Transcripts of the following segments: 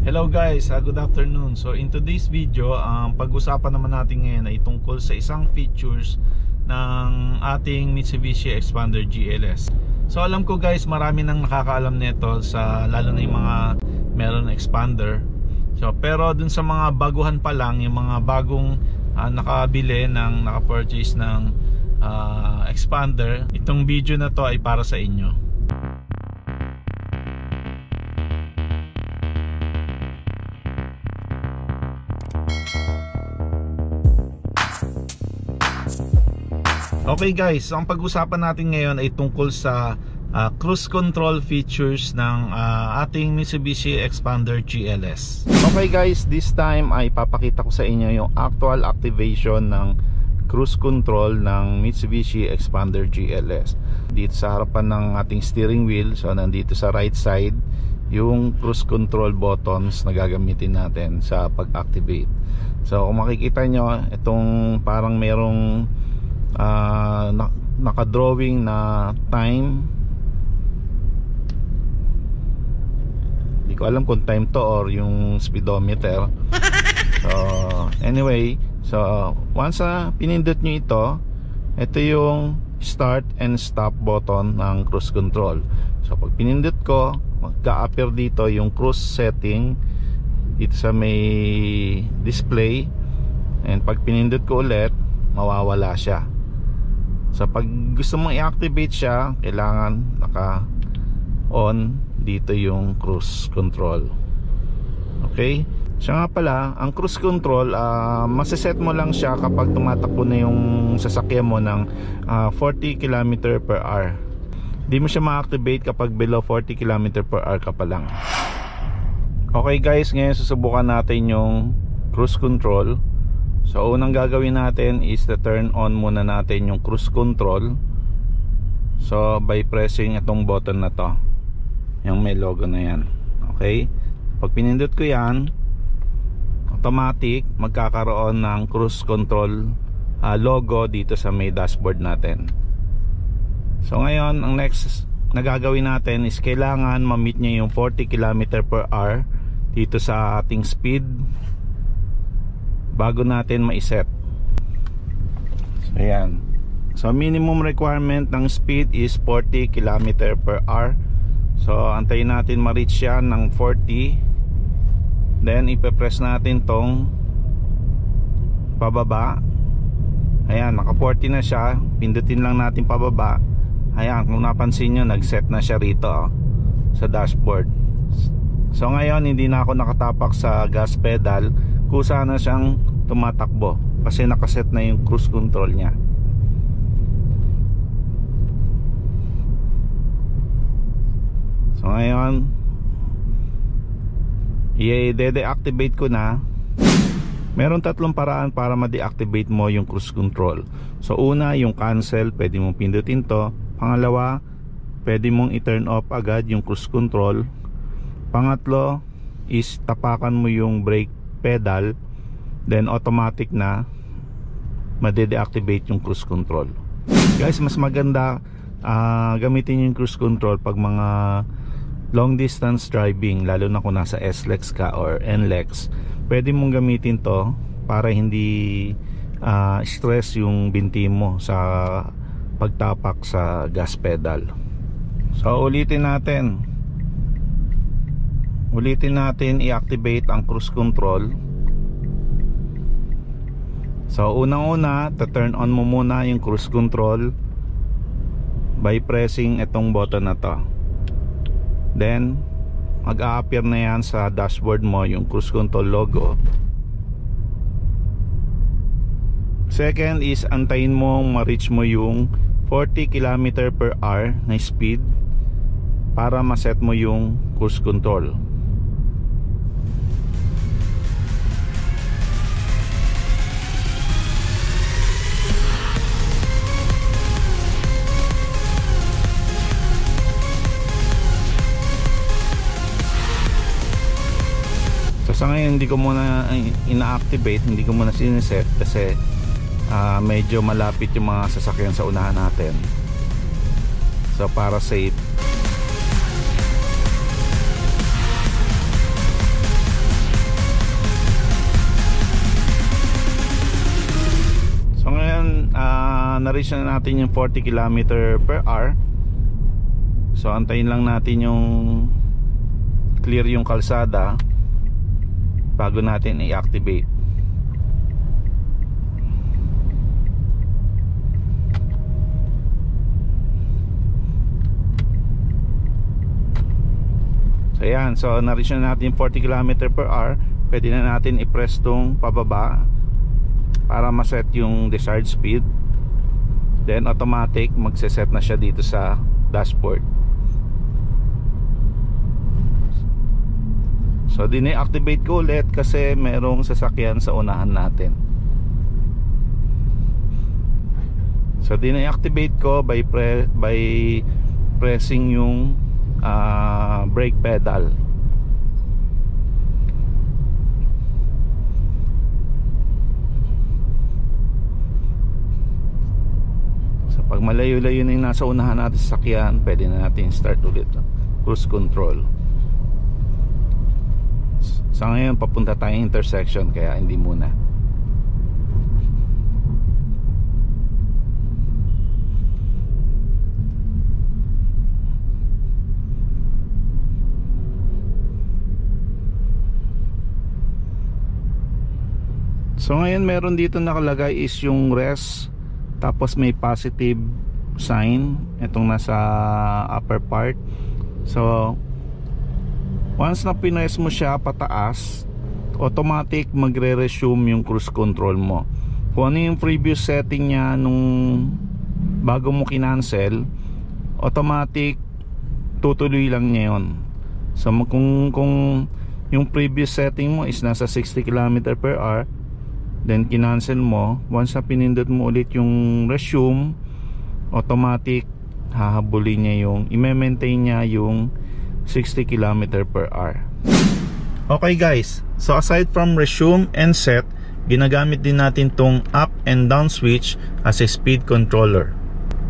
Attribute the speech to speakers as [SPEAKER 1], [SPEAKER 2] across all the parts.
[SPEAKER 1] Hello guys, good afternoon. So in today's video, ang pag-usapan naman natin ngayon ay tungkol sa isang features ng ating Mitsubishi Xpander GLS. So alam ko guys, marami nang nakakaalam nito, sa lalo na yung mga meron ng Xpander. So pero dun sa mga baguhan pa lang, yung mga bagong nakabili ng naka-purchase ng Xpander, itong video na to ay para sa inyo. Okay guys, so ang pag-usapan natin ngayon ay tungkol sa cruise control features ng ating Mitsubishi Xpander GLS. Okay guys, this time ay papakita ko sa inyo yung actual activation ng cruise control ng Mitsubishi Xpander GLS. Dito sa harapan ng ating steering wheel, so nandito sa right side yung cruise control buttons na gagamitin natin sa pag-activate. So kung makikita nyo, itong parang merong naka-drawing na time. Hindi ko alam kung time to or yung speedometer. So anyway, so once pinindot nyo ito yung start and stop button ng cruise control. So pag pinindot ko, magka-appear dito yung cruise setting dito sa may display, and pag pinindot ko ulit, mawawala siya. So pag gusto mong i-activate siya, kailangan naka-on dito yung cruise control. Okay? So nga pala, ang cruise control, masaset mo lang siya kapag tumatakbo na yung sasakyan mo ng 40 km per hour. Hindi mo siya ma-activate kapag below 40 km per hour ka pa lang. Okay guys, ngayon susubukan natin yung cruise control. So unang gagawin natin is to turn on muna natin yung cruise control. So by pressing itong button na to, yung may logo na yan. Okay, pag pinindot ko yan, automatic magkakaroon ng cruise control logo dito sa may dashboard natin. So ngayon, ang next na gagawin natin is kailangan ma-meet niya yung 40 km per hour dito sa ating speed bago natin ma-set. So ayan. So minimum requirement ng speed is 40 km per hour. So antayin natin ma-reach siya ng 40. Then ipe-press natin tong pababa. Ayan, naka 40 na siya. Pindutin lang natin pababa. Ayan, kung napansin nyo, nag-set na siya rito sa dashboard. So ngayon hindi na ako nakatapak sa gas pedal, kusa na siyang tumatakbo kasi nakaset na yung cruise control niya. So ngayon i-deactivate ko na. Meron tatlong paraan para ma-deactivate mo yung cruise control. So una, yung cancel, pwede mong pindutin to. Pangalawa, pwede mong i-turn off agad yung cruise control. Pangatlo is tapakan mo yung brake pedal, then automatic na ma-deactivate yung cruise control. Guys, mas maganda gamitin yung cruise control pag mga long distance driving, lalo na kung nasa SLEX ka or NLEX. Pwede mong gamitin to para hindi stress yung binti mo sa pagtapak sa gas pedal. So ulitin natin i-activate ang cruise control. So unang-una, turn on mo muna yung cruise control by pressing itong button na to. Then mag-a-appear na yan sa dashboard mo yung cruise control logo. Second is antayin mo ma-reach mo yung 40 km per hour na speed para ma-set mo yung cruise control. Sa ngayon hindi ko muna ina-activate, hindi ko muna siniset kasi medyo malapit yung mga sasakyan sa unahan natin. So para safe, na-reach na natin yung 40 km/h. So antayin lang natin yung clear yung kalsada bago natin i-activate. So ayan, so na-reach na natin 40 km/h. Pwede na natin i-press tong pababa para ma-set yung desired speed. Then automatic magse-set na siya dito sa dashboard. So dine-activate ko ulit kasi merong sasakyan sa unahan natin. So dine-activate ko by pressing yung brake pedal. So pag malayo-layo na yung nasa unahan natin sa sasakyan, pwede na natin start ulit cruise control. Sa ngayon papunta tayong intersection kaya hindi muna. So ngayon meron dito nakalagay is yung rest, tapos may positive sign itong nasa upper part. So once na pinaes mo siya pataas, automatic magre-resume yung cruise control mo. Kung ano yung previous setting niya nung bago mo kinancel, automatic tutuloy lang niya yun. So kung yung previous setting mo is nasa 60 km/h, then kinancel mo, once na pinindot mo ulit yung resume, automatic hahabulin niya yung i-maintain niya yung 60 km/h. Okay guys, so aside from resume and set, ginagamit din natin tong up and down switch as a speed controller.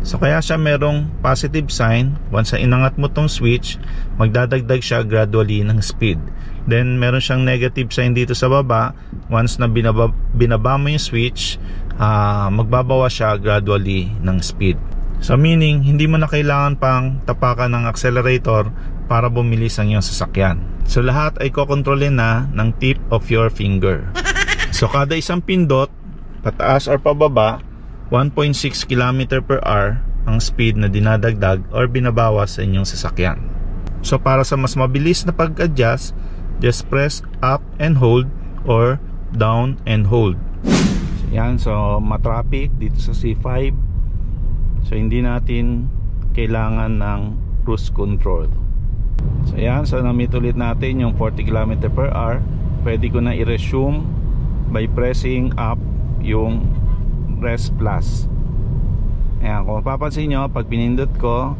[SPEAKER 1] So kaya siya merong positive sign. Once na inangat mo tong switch, magdadagdag siya gradually ng speed. Then meron siyang negative sign dito sa baba. Once na binaba mo yung switch, magbabawa siya gradually ng speed. So meaning, hindi mo na kailangan pang tapakan ng accelerator para bumilis ang iyong sasakyan. So lahat ay kokontrolin na ng tip of your finger. So kada isang pindot, pataas or pababa, 1.6 km/h ang speed na dinadagdag or binabawas sa inyong sasakyan. So para sa mas mabilis na pag-adjust, just press up and hold or down and hold. So yan, so matraffic dito sa C5. So hindi natin kailangan ng cruise control. So yan, so na-meet ulit natin yung 40 km/h. Pwede ko na i-resume by pressing up yung rest plus. Ayan, kung mapapansin nyo, pag pinindot ko,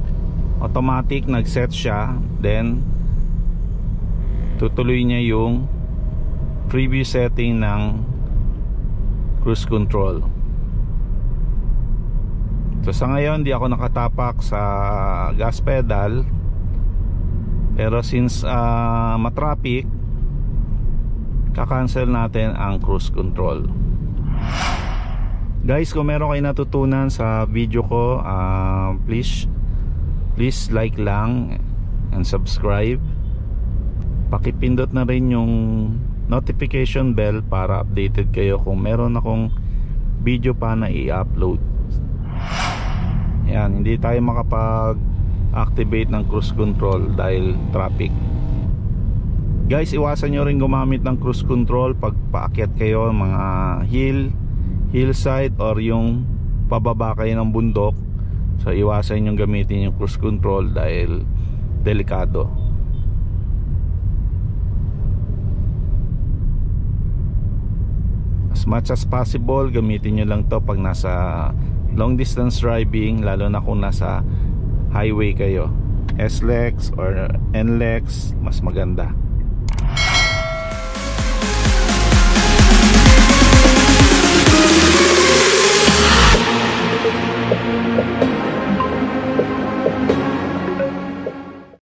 [SPEAKER 1] automatic nag-set siya. Then tutuloy niya yung previous setting ng cruise control. So sa ngayon, di ako nakatapak sa gas pedal. Pero since matraffic, kakancel natin ang cruise control. Guys, kung meron kayo natutunan sa video ko, please like lang and subscribe. Pakipindot na rin yung notification bell para updated kayo kung meron akong video pa na i-upload. Yan, hindi tayo makapag-activate ng cruise control dahil traffic. Guys, iwasan nyo rin gumamit ng cruise control pag paakyat kayo mga hillside or yung pababa kayo ng bundok. So iwasan yung gamitin yung cruise control dahil delikado. As much as possible, gamitin nyo lang to pag nasa long distance driving, lalo na kung nasa highway kayo. SLEX or NLEX, mas maganda.